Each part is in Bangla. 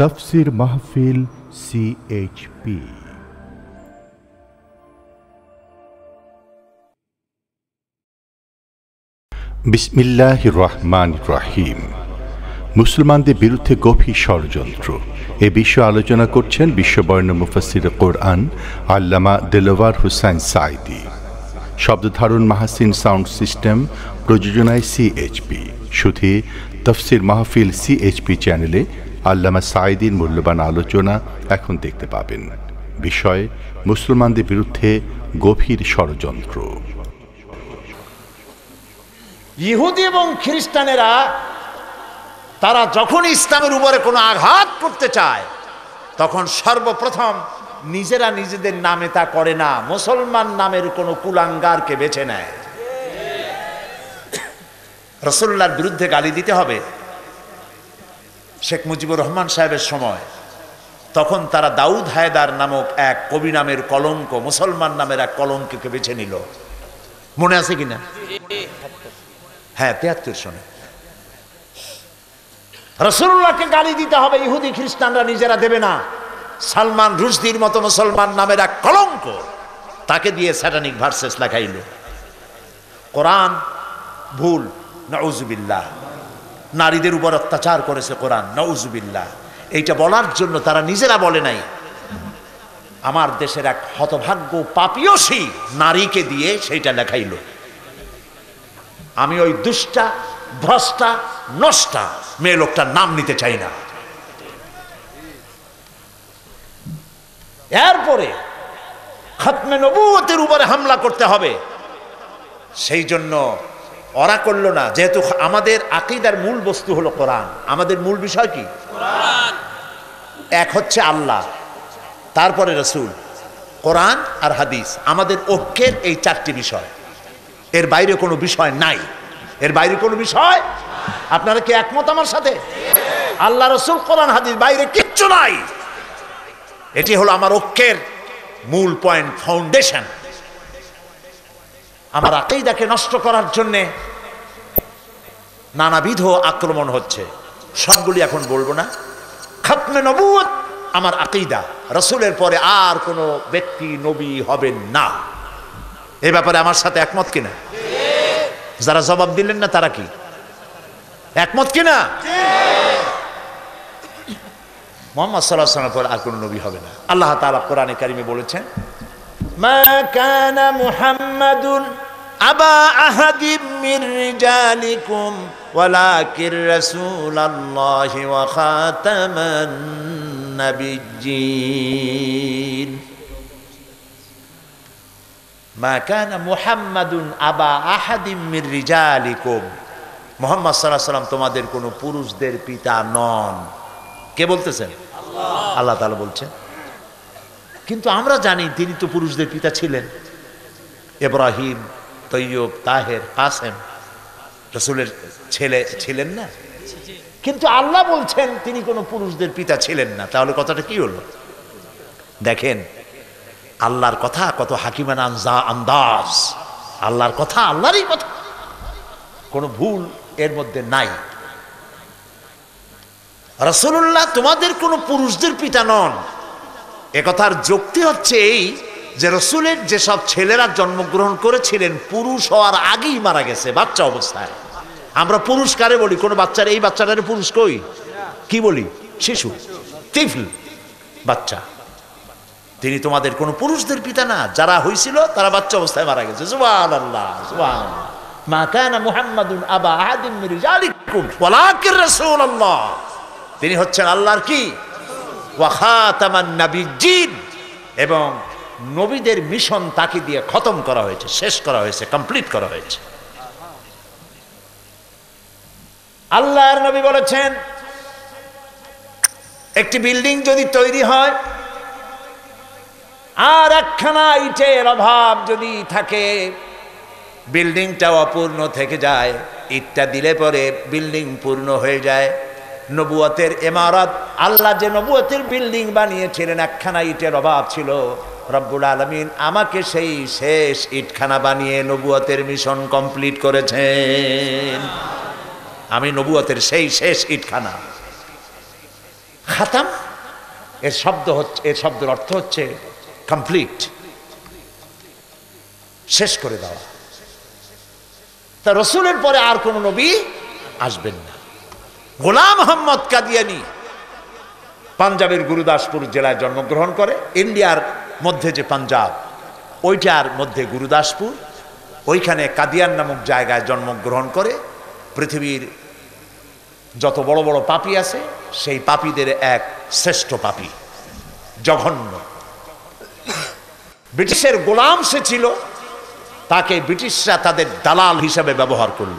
তাফসীর মাহফিল CHP। বিসমিল্লাহির রহমানির রহিম। মুসলমানদের বিরুদ্ধে গভীর ষড়যন্ত্র এ বিষয়ে আলোচনা করছেন বিশ্ববরেণ্য মুফাসসির কোরআন আল্লামা দেলোয়ার হোসাইন সাঈদী। শব্দধারণ মাহসিন সাউন্ড সিস্টেম, প্রযোজনায় CHP। শুধু তাফসীর মাহফিল CHP চ্যানেলে আল্লামা সাঈদীর মূল্যবান আলোচনা এখন দেখতে পাবেন। বিষয় মুসলমানদের বিরুদ্ধে গভীর ষড়যন্ত্র। ইহুদি এবং খ্রিস্টানেরা তারা যখন ইসলামের উপরে কোনো আঘাত করতে চায় তখন সর্বপ্রথম নিজেরা নিজেদের নামে তা করে না, মুসলমান নামের কোনো কুলাঙ্গারকে বেছে নেয়। রাসূলুল্লাহর বিরুদ্ধে গালি দিতে হবে শেখ মুজিবুর রহমান সাহেবের সময়, তখন তারা দাউদ হায়দার নামক এক কবি নামের কলঙ্ক, মুসলমান নামের এক কলঙ্ককে বেছে নিল। মনে আছে কিনা? হ্যাঁ, 73 সনে। রাসূলুল্লাহকে গালি দিতে হবে, ইহুদি খ্রিস্টানরা নিজেরা দেবে না। সালমান রুশদির মতো মুসলমান নামের এক কলঙ্ক, তাকে দিয়ে স্যাটানিক ভার্সেস লেখাইল। কোরআন ভুল, নাউজুবিল্লাহ। নারীদের উপর অত্যাচার করেছে কোরআন, নাউজুবিল্লাহ। এইটা বলার জন্য তারা নিজেরা বলে নাই। আমার দেশের এক হতভাগ্য পাপিয়সী নারীকে দিয়ে সেইটা লেখাইল। আমি ওই দুষ্টা, ভ্রষ্টা, নষ্টা মেয়ে লোকটার নাম নিতে চাই না। এরপরে খতমে নবুয়তের উপরে হামলা করতে হবে। সেই জন্য ওরা করল না, যেহেতু আমাদের আকীদার মূল বস্তু হলো কোরআন। আমাদের মূল বিষয় কি? কোরআন। এক হচ্ছে আল্লাহ, তারপরে রাসূল, কোরআন আর হাদিস। আমাদের ঐক্যের এই 4টি বিষয়, এর বাইরে কোনো বিষয় নাই। এর বাইরে কোনো বিষয়, আপনারা কি একমত আমার সাথে? আল্লাহ, রাসূল, কোরআন, হাদিস, বাইরে কিচ্ছু নাই। এটি হলো আমার ঐক্যের মূল পয়েন্ট, ফাউন্ডেশন। আমার আকীদাকে নষ্ট করার জন্য নানাবিধ আক্রমণ হচ্ছে, সবগুলি এখন বলবো না। খতমে নবুয়ত আমার আকীদা, রাসূলের পরে আর কোনো ব্যক্তি নবী হবেন না। এ ব্যাপারে আমার সাথে একমত কিনা? যারা জবাব দিলেন না তারা কি একমত কিনা? মুহাম্মদ সাল্লাল্লাহু আলাইহি ওয়াসাল্লামের পর আর কোনো নবী হবে না। আল্লাহ তাআলা কোরআনে কারিমে বলেছেন, মা কানা মুহাম্মাদুন আবা আহাদিম মির রিজালিকুম ওয়ালাকির রাসূলুল্লাহি ওয়া খাতামান নাবিয়্যিন। মা কানা মুহাম্মাদুন আবা আহাদিম মির রিজালিকুম। মুহাম্মদ সাল্লাল্লাহু আলাইহি ওয়াসাল্লাম তোমাদের কোনো পুরুষদের পিতা নন। কে বলতেছেন? আল্লাহ। আল্লাহ তাআলা বলছেন। কিন্তু আমরা জানি তিনি তো পুরুষদের পিতা ছিলেন। ইব্রাহিম, তৈয়ব, তাহের, কাসেম রাসূলের ছেলে ছিলেন না? কিন্তু আল্লাহ বলছেন তিনি কোনো পুরুষদের পিতা ছিলেন না। তাহলে কথাটা কি হলো? দেখেন আল্লাহর কথা কত হাকিমানা আন্দাজ। আল্লাহর কথা আল্লাহরই কথা, কোনো ভুল এর মধ্যে নাই। রাসূলুল্লাহ তোমাদের কোনো পুরুষদের পিতা নন। একথার যুক্তি হচ্ছে এই যে রাসূলের যেসব ছেলেরা জন্মগ্রহণ করেছিলেন পুরুষ হওয়ার আগেই মারা গেছে বাচ্চা অবস্থায়। আমরা পুরুষ কারে বলি? কোনো বাচ্চার, এই বাচ্চাটারে পুরুষ কই? কি বলি? শিশু, তিফল, বাচ্চা। তিনি তোমাদের কোনো পুরুষদের পিতা না। যারা হয়েছিল তারা বাচ্চা অবস্থায় মারা গেছে। সুবহানাল্লাহ, সুবহানাল্লাহ। মা কানা মুহাম্মাদুন আবা আহাদিম মির রিজালিকুম ওয়ালাকির রাসূলুল্লাহ। তিনি হচ্ছেন আল্লাহর কি? ওয়া খাতামান নাবিয়্যিন। এবং নবীদের মিশন তাকে দিয়ে খতম করা হয়েছে, শেষ করা হয়েছে, কমপ্লিট করা হয়েছে। আল্লাহর নবী বলেছেন একটি বিল্ডিং যদি তৈরি হয় আর একখানা ইটের অভাব যদি থাকে, বিল্ডিংটা অপূর্ণ থেকে যায়। ইটটা দিলে পরে বিল্ডিং পূর্ণ হয়ে যায়। নবুয়তের ইমারত, আল্লাহ যে নবুয়তের বিল্ডিং বানিয়েছিলেন, একখানা ইটের অভাব ছিল। রব্বুল আলামিন আমাকে সেই শেষ ইটখানা বানিয়ে নবুয়তের মিশন কমপ্লিট করেছেন। আমি নবুয়তের সেই শেষ ইটখানা। খাতাম এর শব্দের অর্থ হচ্ছে কমপ্লিট, শেষ করে দেওয়া। তা রসুলের পরে আর কোন নবী আসবেন না। গোলাম মোহাম্মদ কাদিয়ানী পাঞ্জাবের গুরুদাসপুর জেলায় জন্মগ্রহণ করে। ইন্ডিয়ার মধ্যে যে পাঞ্জাব, ওইটার মধ্যে গুরুদাসপুর, ওইখানে কাদিয়ান নামক জায়গায় জন্মগ্রহণ করে। পৃথিবীর যত বড় বড় পাপী আছে, সেই পাপীদের এক শ্রেষ্ঠ পাপী, জঘন্য। ব্রিটিশের গোলাম সে ছিল, তাকে ব্রিটিশরা তাদের দালাল হিসাবে ব্যবহার করল।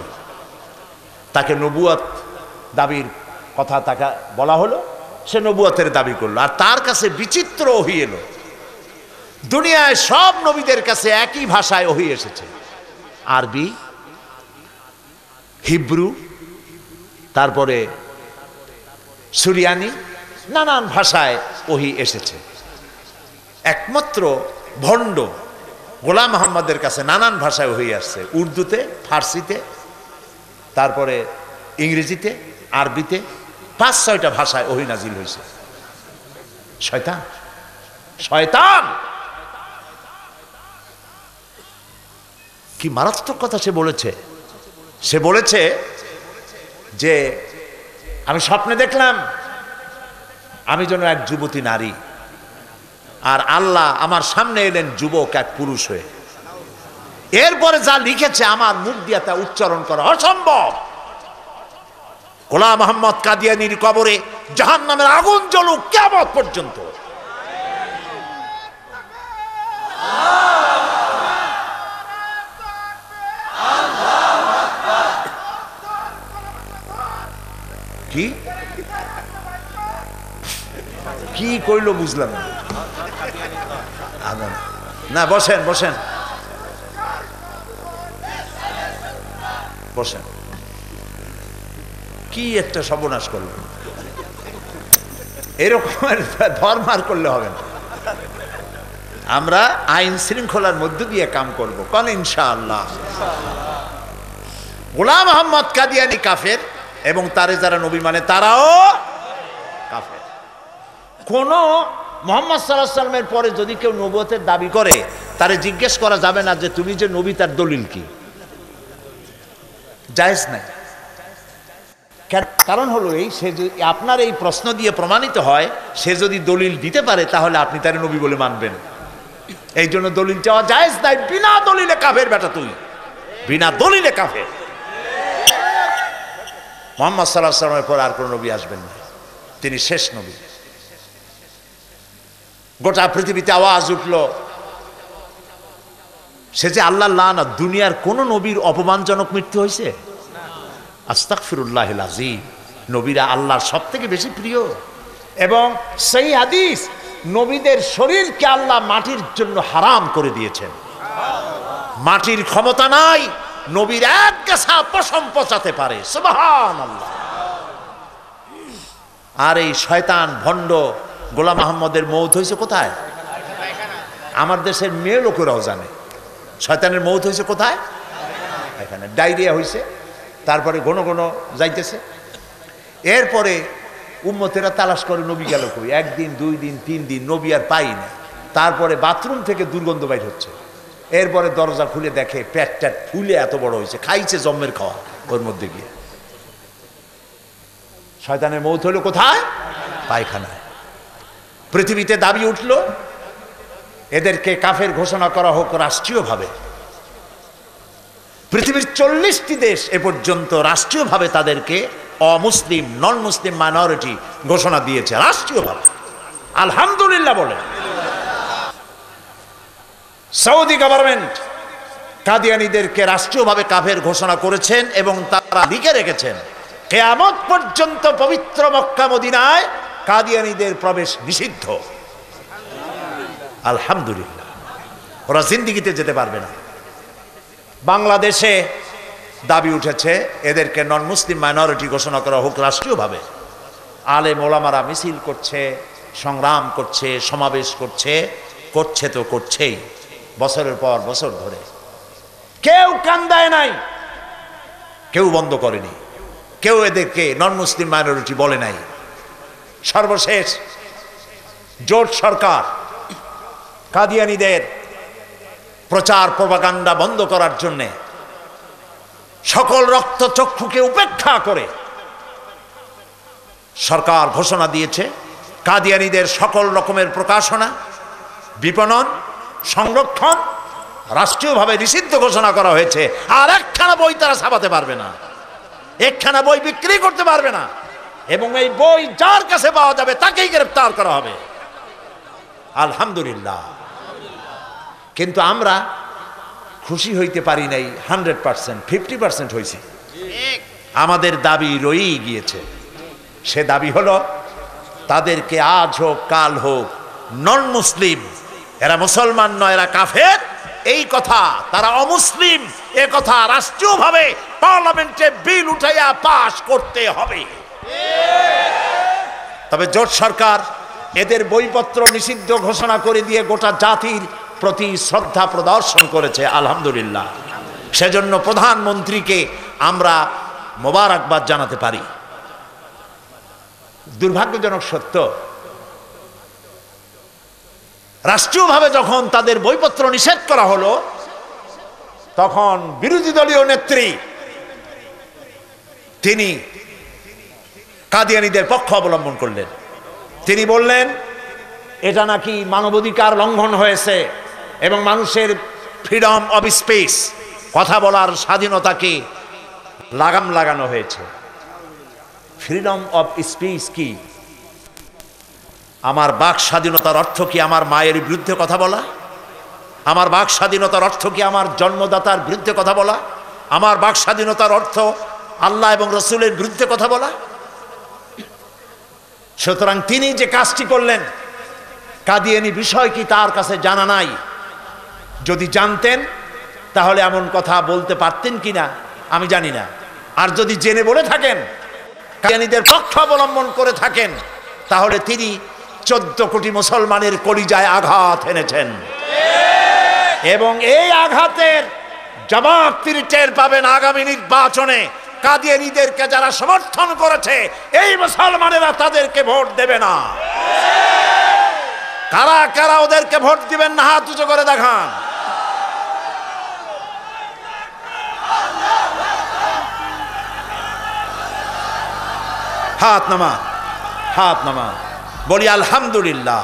তাকে নবুয়ত দাবির কথা তাকে বলা হলো, সে নবুয়তের দাবি করলো। আর তার কাছে বিচিত্র ওহী এলো। দুনিয়ায় সব নবীদের কাছে একই ভাষায় ওহী এসেছে, আরবি, হিব্রু, তারপরে সুরিয়ানি, নানান ভাষায় ওহী এসেছে। একমাত্র ভণ্ড গোলাম মোহাম্মদের কাছে নানান ভাষায় ওহী আসছে, উর্দুতে, ফার্সিতে, তারপরে ইংরেজিতে, আরবিতে, ৫-৬টা ভাষায় ওহী নাজিল হয়েছে। শয়তান, শয়তান! কি মারাত্মক কথা সে বলেছে! সে বলেছে যে আমি স্বপ্নে দেখলাম আমি যেন এক যুবতী নারী, আর আল্লাহ আমার সামনে এলেন যুবক এক পুরুষ হয়ে। এরপরে যা লিখেছে আমার মুখ দিয়ে তা উচ্চারণ করা অসম্ভব। গোলাম মোহাম্মদ কাদিয়ানীর কবরে জাহান্নামের আগুন জ্বলুক কিয়ামত পর্যন্ত। কি কি কইল বুঝলাম না। না, বসেন বসেন বসেন। কি একটা সর্বনাশ করল! এরকম ধর্মার করলে হবে না। আমরা আইন শৃঙ্খলার মধ্য দিয়ে কাম করব, কোন ইনশাআল্লাহ। গোলাম মোহাম্মদ কাদিয়ানী কাফের, এবং তারে যারা নবী মানে তারাও কাফের। কোন মুহাম্মদ সাল্লাল্লাহু আলাইহি ওয়াসাল্লামের পরে যদি কেউ নবুয়তের দাবি করে, তারে জিজ্ঞেস করা যাবে না যে তুমি যে নবী তার দলিল কি, জায়েজ নাই। কারণ হলো এই, সে যদি আপনার এই প্রশ্ন দিয়ে প্রমাণিত হয় সে যদি দলিল দিতে পারে, তাহলে আপনি তার নবী বলে মানবেন। এই জন্য দলিল চাওয়া জায়েজ নাই। বিনা দলিলে কাফের বেটা তুই, বিনা দলিলে কাফের। মুহাম্মদ সাল্লাল্লাহু আলাইহি ওয়াসাল্লামের পর আর কোন নবী আসবেন না, তিনি শেষ নবী। গোটা পৃথিবীতে আওয়াজ উঠল সে যে আল্লাহর লানত। দুনিয়ার কোন নবীর অপমানজনক মৃত্যু হয়েছে? আস্তাগফিরুল্লাহিল আযীম। নবীরা আল্লাহর সব থেকে বেশি প্রিয়। এবং সেই হাদিস, নবীদের শরীরকে আল্লাহ মাটির জন্য হারাম করে দিয়েছেন। মাটির ক্ষমতা নাই নবীর এক গাছা পশম পচাতে পারে। সুবহানাল্লাহ। আর এই শয়তান ভণ্ড গোলাম মোহাম্মদের মৌত হয়েছে কোথায়? আমার দেশের মেয়ে লোকেরাও জানে শয়তানের মৌত হয়েছে কোথায়। এখানে ডায়রিয়া হয়েছে, তারপরে ঘন ঘন যাইতেছে। এরপরে উম্মতেরা তালাশ করে নবী গেল কই। 1 দিন 2 দিন 3 দিন নবী আর পাই না। তারপরে বাথরুম থেকে দুর্গন্ধ বাইর হচ্ছে। এরপরে দরজা খুলে দেখে পেট ট্যাট ফুলে এত বড় হয়েছে, খাইছে জম্মের খাওয়া ওর মধ্যে গিয়ে। শয়তানের মৌত হলো কোথায়? পায়খানায়। পৃথিবীতে দাবি উঠল এদেরকে কাফের ঘোষণা করা হোক রাষ্ট্রীয়ভাবে। পৃথিবীর 40টি দেশ এ পর্যন্ত রাষ্ট্রীয়ভাবে তাদেরকে অমুসলিম, নন মুসলিম মাইনরিটি ঘোষণা দিয়েছে রাষ্ট্রীয়ভাবে। আলহামদুলিল্লাহ বলে। সৌদি গভর্নমেন্ট কাদিয়ানীদেরকে রাষ্ট্রীয়ভাবে কাফের ঘোষণা করেছেন এবং তারা লিখে রেখেছেন কিয়ামত পর্যন্ত পবিত্র মক্কা মদিনায় কাদিয়ানীদের প্রবেশ নিষিদ্ধ। আলহামদুলিল্লাহ, ওরা জিন্দিগিতে যেতে পারবে না। বাংলাদেশে দাবি উঠেছে এদেরকে নন মুসলিম মাইনরিটি ঘোষণা করা হোক রাষ্ট্রীয়ভাবে। আলেম ওলামারা মিছিল করছে, সংগ্রাম করছে, সমাবেশ করছে, করছে তো করছেই বছরের পর বছর ধরে। কেউ কান্দায় নাই, কেউ বন্ধ করেনি, কেউ এদেরকে নন মুসলিম মাইনরিটি বলে নাই। সর্বশেষ জোট সরকার কাদিয়ানীদের প্রচার প্রপাগান্ডা বন্ধ করার জন্যে সকল রক্তচক্ষুকে উপেক্ষা করে সরকার ঘোষণা দিয়েছে কাদিয়ানীদের সকল রকমের প্রকাশনা, বিপণন, সংরক্ষণ রাষ্ট্রীয়ভাবে নিষিদ্ধ ঘোষণা করা হয়েছে। আর একখানা বই তারা ছাপাতে পারবে না, একখানা বই বিক্রি করতে পারবে না, এবং এই বই যার কাছে পাওয়া যাবে তাকেই গ্রেফতার করা হবে। আলহামদুলিল্লাহ। কিন্তু আমরা খুশি হইতে পারি নাই 100%, 50% হয়েছে। আমাদের দাবি রয়েই গিয়েছে। সে দাবি হলো তাদেরকে আজ হোক কাল হোক নন মুসলিম, এরা মুসলমান নয়, এরা কাফের, এই কথা, তারা অমুসলিম, এ কথা রাষ্ট্রীয়ভাবে পার্লামেন্টে বিল উঠাইয়া পাশ করতে হবে। তবে জোট সরকার এদের বইপত্র নিষিদ্ধ ঘোষণা করে দিয়ে গোটা জাতির প্রতি শ্রদ্ধা প্রদর্শন করেছে। আলহামদুলিল্লাহ। সেজন্য প্রধানমন্ত্রীকে আমরা মোবারকবাদ জানাতে পারি। দুর্ভাগ্যজনক সত্য, রাষ্ট্রীয়ভাবে যখন তাদের বইপত্র নিষেধ করা হলো তখন বিরোধী দলীয় নেত্রী তিনি কাদিয়ানীদের পক্ষ অবলম্বন করলেন। তিনি বললেন এটা নাকি মানবাধিকার লঙ্ঘন হয়েছে এবং মানুষের ফ্রিডম অফ স্পিচ, কথা বলার স্বাধীনতাকে লাগাম লাগানো হয়েছে। ফ্রিডম অফ স্পিচ কি? আমার বাক স্বাধীনতার অর্থ কি আমার মায়ের বিরুদ্ধে কথা বলা? আমার বাক স্বাধীনতার অর্থ কি আমার জন্মদাতার বিরুদ্ধে কথা বলা? আমার বাক স্বাধীনতার অর্থ আল্লাহ এবং রসুলের বিরুদ্ধে কথা বলা? সুতরাং তিনি যে কাজটি করলেন, কাদিয়ানী বিষয় কি তার কাছে জানা নাই। যদি জানতেন তাহলে এমন কথা বলতে পারতেন কিনা আমি জানি না। আর যদি জেনে বলে থাকেন, কাদিয়ানীদের পক্ষ অবলম্বন করে থাকেন, তাহলে তিনি 14 কোটি মুসলমানের কলিজায় আঘাত এনেছেন এবং এই আঘাতের জবাব তিনি টের পাবেন আগামী নির্বাচনে। কাদিয়ানীদেরকে যারা সমর্থন করেছে এই মুসলমানেরা তাদেরকে ভোট দেবে না। কারা কারা ওদেরকে ভোট দিবেন না হাত উঁচু করে দেখান। হাত নামা, হাত নামা, বলি আলহামদুলিল্লাহ।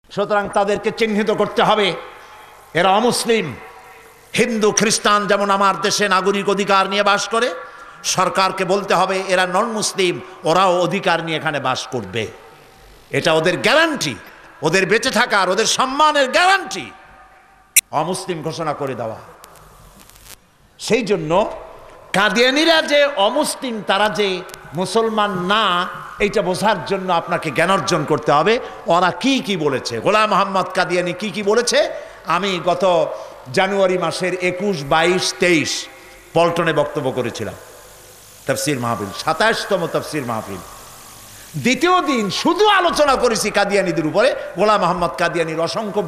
সুতরাং তাদেরকে চিহ্নিত করতে হবে এরা অমুসলিম। হিন্দু খ্রিস্টান যেমন আমার দেশে নাগরিক অধিকার নিয়ে বাস করে, সরকারকে বলতে হবে এরা নন মুসলিম, ওরাও অধিকার নিয়ে এখানে বাস করবে। এটা ওদের গ্যারান্টি, ওদের বেঁচে থাকার, ওদের সম্মানের গ্যারান্টি অমুসলিম ঘোষণা করে দেওয়া। সেই জন্য কাদিয়ানীরা যে অমুসলিম, তারা যে মুসলমান না, এইটা বোঝার জন্য আপনাকে জ্ঞান অর্জন করতে হবে। ওরা কি কি বলেছে, গোলাম মোহাম্মদ কাদিয়ানী কি কি বলেছে, আমি গত জানুয়ারি মাসের 21, 22, 23 পল্টনে বক্তব্য করেছিলাম। তাফসীর মাহফিল, 27তম তাফসীর মাহফিল। দ্বিতীয় দিন শুধু আলোচনা করেছি কাদিয়ানীদের উপরে। গোলাম মোহাম্মদ কাদিয়ানীর অসংখ্য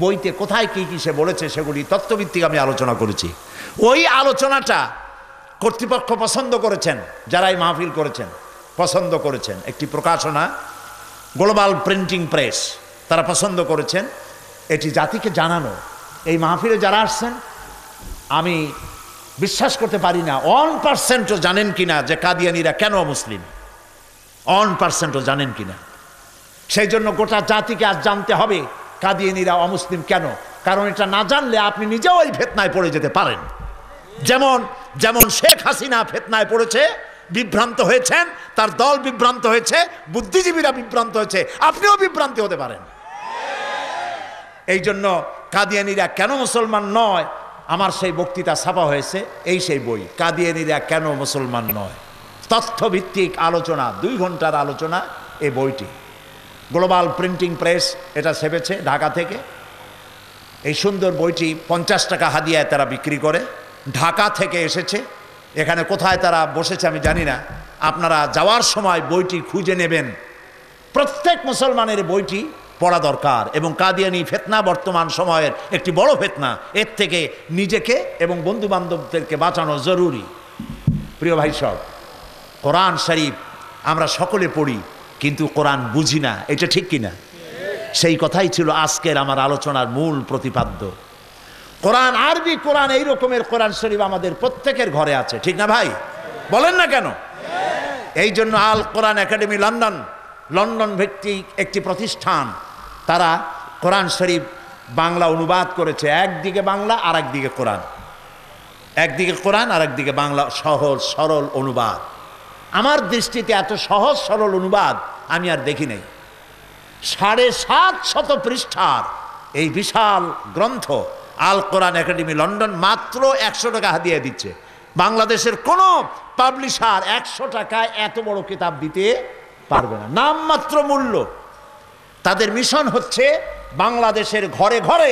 বইতে কোথায় কি কি সে বলেছে সেগুলি তত্ত্বভিত্তিক আমি আলোচনা করেছি। ওই আলোচনাটা কর্তৃপক্ষ পছন্দ করেছেন, যারা এই মাহফিল করেছেন পছন্দ করেছেন। একটি প্রকাশনা গ্লোবাল প্রিন্টিং প্রেস, তারা পছন্দ করেছেন। এটি জাতিকে জানানো। এই মাহফিলে যারা আসছেন আমি বিশ্বাস করতে পারি না 1%ও জানেন কিনা যে কাদিয়ানীরা কেন মুসলিম, 1%ও জানেন কিনা। সেই জন্য গোটা জাতিকে আজ জানতে হবে কাদিয়ানীরা অমুসলিম কেন। কারণ এটা না জানলে আপনি নিজেও ওই ফিতনায় পড়ে যেতে পারেন। যেমন যেমন শেখ হাসিনা ফিতনায় পড়েছে, বিভ্রান্ত হয়েছেন, তার দল বিভ্রান্ত হয়েছে, বুদ্ধিজীবীরা বিভ্রান্ত হয়েছে, আপনিও বিভ্রান্তি হতে পারেন। এই জন্য কাদিয়ানীরা কেন মুসলমান নয়, আমার সেই বক্তৃতা ছাপা হয়েছে, এই সেই বই কাদিয়ানীরা কেন মুসলমান নয়, তথ্যভিত্তিক আলোচনা, 2 ঘন্টার আলোচনা এই বইটি। গ্লোবাল প্রিন্টিং প্রেস এটা ছেপেছে ঢাকা থেকে। এই সুন্দর বইটি 50 টাকা হাদিয়ায় তারা বিক্রি করে। ঢাকা থেকে এসেছে, এখানে কোথায় তারা বসেছে আমি জানি না। আপনারা যাওয়ার সময় বইটি খুঁজে নেবেন। প্রত্যেক মুসলমানের বইটি পড়া দরকার। এবং কাদিয়ানী ফিতনা বর্তমান সময়ের একটি বড় ফিতনা। এর থেকে নিজেকে এবং বন্ধু বান্ধবদেরকে বাঁচানো জরুরি। প্রিয় ভাই সব, কোরআন শরীফ আমরা সকলে পড়ি, কিন্তু কোরআন বুঝি না, এটা ঠিক কিনা? সেই কথাই ছিল আজকের আমার আলোচনার মূল প্রতিপাদ্য। কোরআন আরবি কোরআন, এই রকমের কোরআন শরীফ আমাদের প্রত্যেকের ঘরে আছে, ঠিক না ভাই? বলেন না কেন? এই জন্য আল কোরআন একাডেমি লন্ডন ভিত্তিক একটি প্রতিষ্ঠান, তারা কোরআন শরীফ বাংলা অনুবাদ করেছে। একদিকে বাংলা আর একদিকে কোরআন, একদিকে কোরআন আর একদিকে বাংলা, সহজ সরল অনুবাদ। আমার দৃষ্টিতে এত সহজ সরল অনুবাদ আমি আর দেখি নাই। 750 পৃষ্ঠার এই বিশাল গ্রন্থ আল কোরআন একাডেমি লন্ডন মাত্র 100 টাকা হাদিয়া দিচ্ছে। বাংলাদেশের কোনো পাবলিশার 100 টাকায় এত বড় কিতাব দিতে পারবে না, নামমাত্র মূল্য। তাদের মিশন হচ্ছে বাংলাদেশের ঘরে ঘরে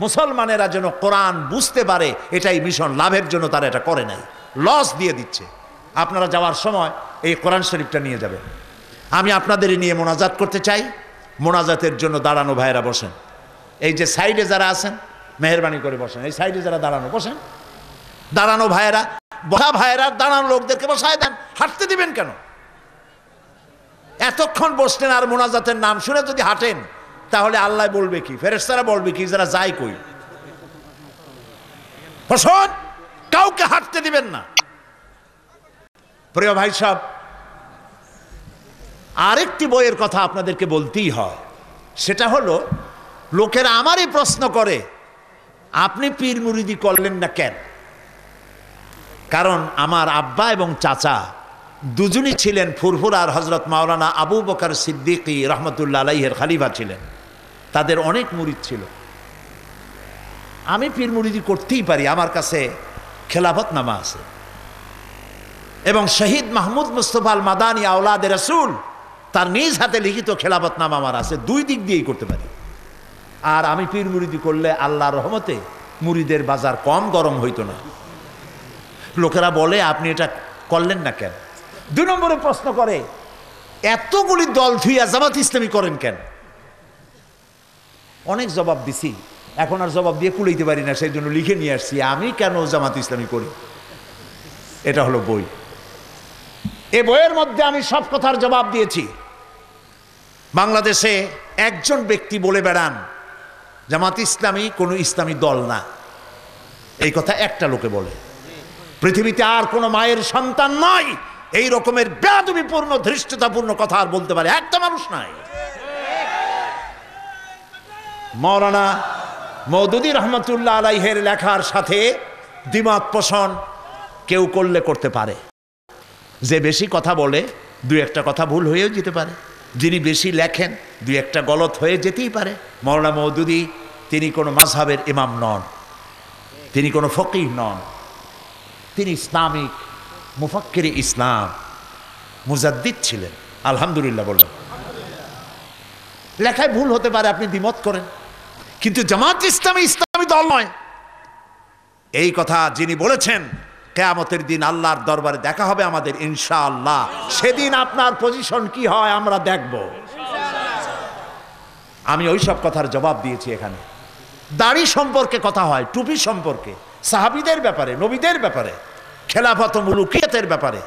মুসলমানেরা যেন কোরআন বুঝতে পারে, এটাই মিশন। লাভের জন্য তারা এটা করে নাই, লস দিয়ে দিচ্ছে। আপনারা যাওয়ার সময় এই কোরআন শরীফটা নিয়ে যাবেন। আমি আপনাদের নিয়ে মোনাজাত করতে চাই। মোনাজাতের জন্য দাঁড়ানো ভাইয়েরা বসেন। এই যে সাইডে যারা আছেন মেহেরবানি করে বসেন। এই সাইডে যারা দাঁড়ানো বসেন, দাঁড়ানো ভাইয়েরা, বসা ভাইয়েরা দাঁড়ানো লোকদেরকে বসায় দেন। হাঁটতে দিবেন কেন? এতক্ষণ বসলেন আর মোনাজাতের নাম শুনে যদি হাঁটেন, তাহলে আল্লাহ বলবে কি, ফেরেশতারা বলবে কি, যারা যায় কই? বসুন, কাউকে হাঁটতে দিবেন না। প্রিয় ভাই সাহেব, আরেকটি বইয়ের কথা আপনাদেরকে বলতেই হয়। সেটা হলো, লোকেরা আমারই প্রশ্ন করে, আপনি পীর মুরিদি করলেন না কেন? কারণ আমার আব্বা এবং চাচা দুজনই ছিলেন ফুরফুরার হজরত মাওলানা আবু বকর সিদ্দিকী রহমতুল্লাহ আলাইহির খলিফা ছিলেন। তাদের অনেক মুরিদ ছিল। আমি পীর মুরিদি করতেই পারি, আমার কাছে খেলাফতনামা আছে, এবং শহীদ মাহমুদ মুস্তফা আল মাদানী আওলাদে রাসূল তার নিজ হাতে লিখিত খেলাফতনামা আমার আছে। দুই দিক দিয়েই করতে পারি। আর আমি পীর মুরিদি করলে আল্লাহর রহমতে মুরিদের বাজার কম গরম হইতো না। লোকেরা বলে, আপনি এটা করলেন না কেন? 2 নম্বরে প্রশ্ন করে, এতগুলি দল ধুইয়া জামাত ইসলামী করেন কেন? অনেক জবাব দিছি, এখন আর জবাব দিয়ে কুলাইতে পারি না, সেই জন্য লিখে নিয়ে আসছি, আমি কেন জামাত ইসলামী করি। এটা হলো বই। এই বইয়ের মধ্যে আমি সব কথার জবাব দিয়েছি। বাংলাদেশে একজন ব্যক্তি বলে বেড়ান জামাত ইসলামী কোনো ইসলামী দল না, এই কথা একটা লোকে বলে। পৃথিবীতে আর কোনো মায়ের সন্তান নয় এই রকমের বেয়াদবিপূর্ণ ধৃষ্টতাপূর্ণ কথা আর বলতে পারে একটা মানুষ নাই। মাওলানা মওদুদী রহমতুল্লাহ আলাইহির লেখার সাথে দ্বিমত পোষণ কেউ করলে করতে পারে। যে বেশি কথা বলে 2-1টা কথা ভুল হয়েও যেতে পারে। যিনি বেশি লেখেন 2-1টা গলত হয়ে যেতেই পারে। মাওলানা মওদুদী তিনি কোনো মাযহাবের ইমাম নন, তিনি কোনো ফকিহ নন, তিনি ইসলামিক মুফাক্কির ইসলাম মুজাদ্দিদ ছিলেন। আলহামদুলিল্লাহ বললেন। লেখায় ভুল হতে পারে, আপনি দ্বিমত করেন, কিন্তু জামাত ইসলামী ইসলামী দল নয় এই কথা যিনি বলেছেন, কিয়ামতের দিন আল্লাহর দরবারে দেখা হবে আমাদের ইনশাআল্লাহ। সেদিন আপনার পজিশন কি হয় আমরা দেখব। আমি ওই সব কথার জবাব দিয়েছি। এখানে দাড়ি সম্পর্কে কথা হয়, টুপি সম্পর্কে, সাহাবীদের ব্যাপারে, নবীদের ব্যাপারে, খেলাফত মুলুকিয়াতের ব্যাপারে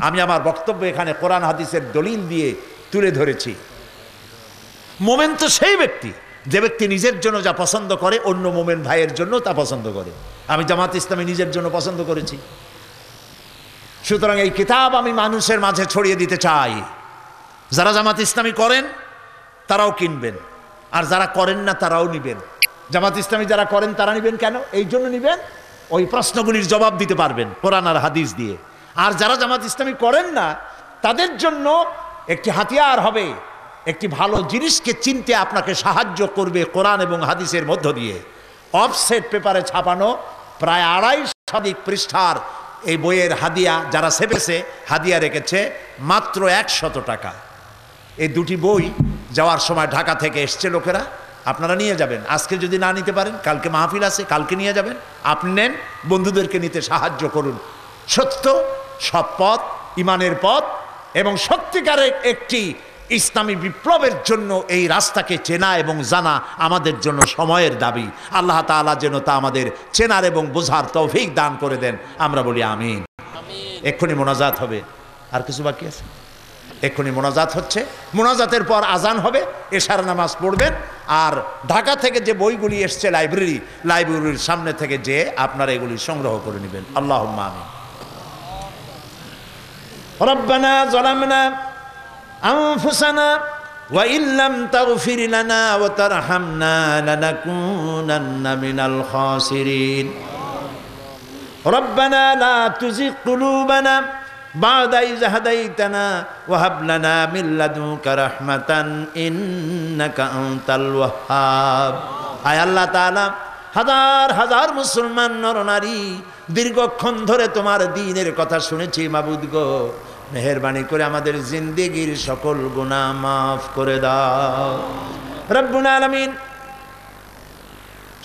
আমি আমার বক্তব্য এখানে কোরআন হাদিসের দলিল দিয়ে তুলে ধরেছি। মোমেন তো সেই ব্যক্তি যে ব্যক্তি নিজের জন্য যা পছন্দ করে অন্য মোমেন ভাইয়ের জন্য তা পছন্দ করে। আমি জামাত ইসলামী নিজের জন্য পছন্দ করেছি। সুতরাং এই কিতাব আমি মানুষের মাঝে ছড়িয়ে দিতে চাই। যারা জামাত ইসলামী করেন তারাও কিনবেন, আর যারা করেন না তারাও নিবেন। জামাত ইসলামী যারা করেন তারা নিবেন কেন? এই জন্য নিবেন, ওই প্রশ্নগুলির জবাব দিতে পারবেন কোরআন আর হাদিস দিয়ে। আর যারা জামাত ইসলামী করেন না তাদের জন্য একটি হাতিয়ার হবে, একটি ভালো জিনিসকে চিনতে আপনাকে সাহায্য করবে কোরআন এবং হাদিসের মধ্য দিয়ে। অফসেট পেপারে ছাপানো প্রায় 250 পৃষ্ঠার এই বইয়ের হাদিয়া যারা সেপেছে, হাদিয়া রেখেছে মাত্র 100 টাকা। এই দুটি বই যাওয়ার সময় ঢাকা থেকে এসছে লোকেরা, আপনারা নিয়ে যাবেন। আজকে যদি না নিতে পারেন, কালকে মাহফিল আছে, কালকে নিয়ে যাবেন। আপনি নেন, বন্ধুদেরকে নিতে সাহায্য করুন। সত্য, সৎ পথ, ইমানের পথ এবং সত্যিকারের একটি ইসলামী বিপ্লবের জন্য এই রাস্তাকে চেনা এবং জানা আমাদের জন্য সময়ের দাবি। আল্লাহ তাআলা যেন তা আমাদের চেনার এবং বোঝার তৌফিক দান করে দেন। আমরা বলি আমিন। এক্ষুনি মোনাজাত হবে। আর কিছু বাকি আছে? এক্ষুনি মোনাজাত হচ্ছে, মোনাজাতের পর আজান হবে, এশার নামাজ পড়বেন। আর ঢাকা থেকে যে বইগুলি এসছে লাইব্রেরির সামনে থেকে যে আপনারা এগুলি সংগ্রহ করে নেবেন। আল্লাহুম্মা আমিন। রব্বানা যালামনা আনফুসানা ওয়া ইল্লাম তাগফির লানা ওয়া তারহামনা লানাকুনান্না মিনাল খাসিরিন। রব্বানা লা তুযিগ কুলুবানা বা'দা ইয হাদাইতানা ওয়া হাব লানা মিন লাদুনকা রাহমাতান ইন্নাকা আনতাল ওয়াহ্হাব। আয় আল্লাহ তাআলা, হাজার হাজার মুসলমান নরনারী দীর্ঘক্ষণ ধরে তোমার দ্বীনের কথা শুনেছি মাবুদ গো, মেহেরবানি করে আমাদের জিন্দেগির সকল গুনাহ মাফ করে দাও রব্বুল আলামিন।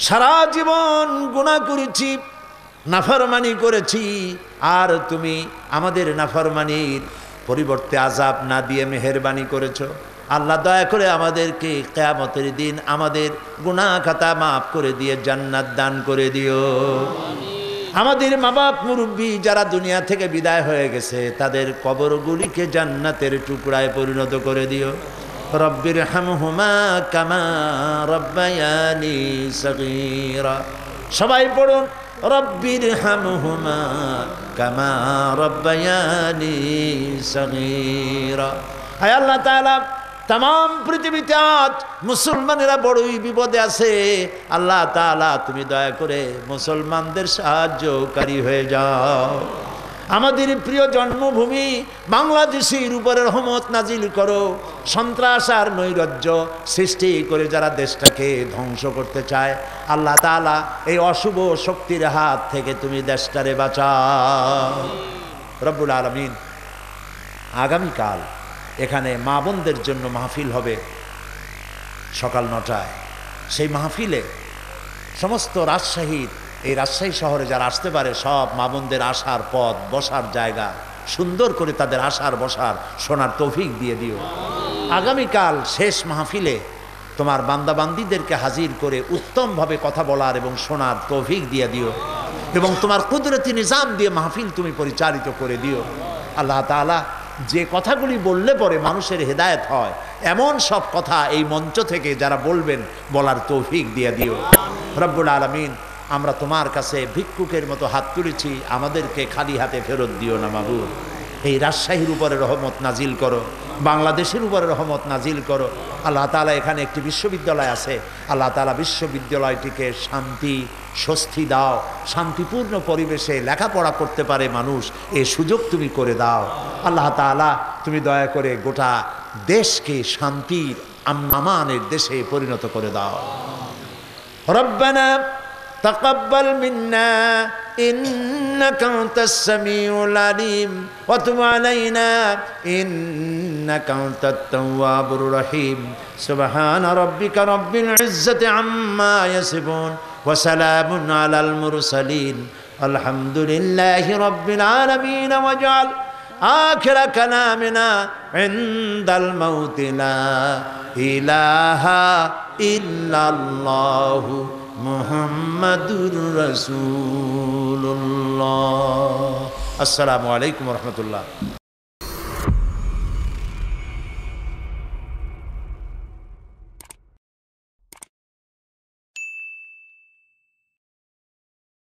সারা জীবন গুনাহ করেছি, নাফরমানি করেছি, আর তুমি আমাদের নাফরমানির পরিবর্তে আযাব না দিয়ে মেহেরবানি করেছো। আল্লাহ দয়া করে আমাদেরকে কিয়ামতের দিন আমাদের গুনাহ খাতা মাফ করে দিয়ে জান্নাত দান করে দিও। আমাদের মা বাপ মুরব্বী যারা দুনিয়া থেকে বিদায় হয়ে গেছে তাদের কবরগুলিকে জান্নাতের টুকরায় পরিণত করে দিও। রব্বির হামহুমা কামা রব্বায়ানি সগীরা। সবাই পড়ুন, রব্বির হামহুমা কামা রব্বায়ানি সগীরা। আয় আল্লাহ তাআলা, তাম পৃথিবীতে আজ মুসলমানেরা বড়ই বিপদে আছে। আল্লাহ তাআলা তুমি দয়া করে মুসলমানদের সাহায্যকারী হয়ে যাও। আমাদের প্রিয় জন্মভূমি বাংলাদেশের উপরে রহমত নাজিল করো। সন্ত্রাস আর নৈরাজ্য সৃষ্টি করে যারা দেশটাকে ধ্বংস করতে চায়, আল্লাহ তাআলা এই অশুভ শক্তির হাত থেকে তুমি দেশটারে বাঁচাও রব্বুল আলামিন। আগামীকাল এখানে মা বোনদের জন্য মাহফিল হবে সকাল 9টায়। সেই মাহফিলে সমস্ত এই রাজশাহী শহরে যারা আসতে পারে সব মা বোনদের আসার পথ, বসার জায়গা সুন্দর করে তাদের আসার বসার শোনার তৌফিক দিয়ে দিও। আগামীকাল শেষ মাহফিলে তোমার বান্দাবান্দিদেরকে হাজির করে উত্তমভাবে কথা বলার এবং শোনার তৌফিক দিয়ে দিও, এবং তোমার কুদরতি নিজাম দিয়ে মাহফিল তুমি পরিচালিত করে দিও। আল্লাহ তাআলা যে কথাগুলি বললে পরে মানুষের হেদায়েত হয় এমন সব কথা এই মঞ্চ থেকে যারা বলবেন বলার তৌফিক দিয়ে দিও রব্বুল আলামিন। আমরা তোমার কাছে ভিক্ষুকের মতো হাত তুলেছি, আমাদেরকে খালি হাতে ফেরত দিও না মাবুদ। এই রাজশাহীর উপরে রহমত নাজিল করো, বাংলাদেশের উপরে রহমত নাজিল করো। আল্লাহ তাআলা এখানে একটি বিশ্ববিদ্যালয় আছে, আল্লাহ তাআলা বিশ্ববিদ্যালয়টিকে শান্তি স্বস্তি দাও, শান্তিপূর্ণ পরিবেশে লেখাপড়া করতে পারে মানুষ, এই সুযোগ তুমি করে দাও। আল্লাহ তাআলা তুমি দয়া করে গোটা দেশকে শান্তির আমানের দেশে পরিণত করে দাও। রব্বানা তাকাব্বাল মিন্না ইন্নাকা আনতাস সামিউল আলিম ওয়া তুব আলাইনা ইন্নাকা আনতাত তাওয়াবুর রহিম। সুবহানা রাব্বিকা রাব্বিল ইজ্জাতি আম্মা ইয়াসিফুন ওয়া সালামুন আলাল মুরসালিন আলহামদুলিল্লাহি রাব্বিল আলামিন। ওয়াজআল আখিরা কালামিনা ইনদাল মাউতি লা ইলাহা ইল্লাল্লাহু মুহাম্মাদুর রাসূলুল্লাহ। আসসালামু আলাইকুম ওয়া রাহমাতুল্লাহ।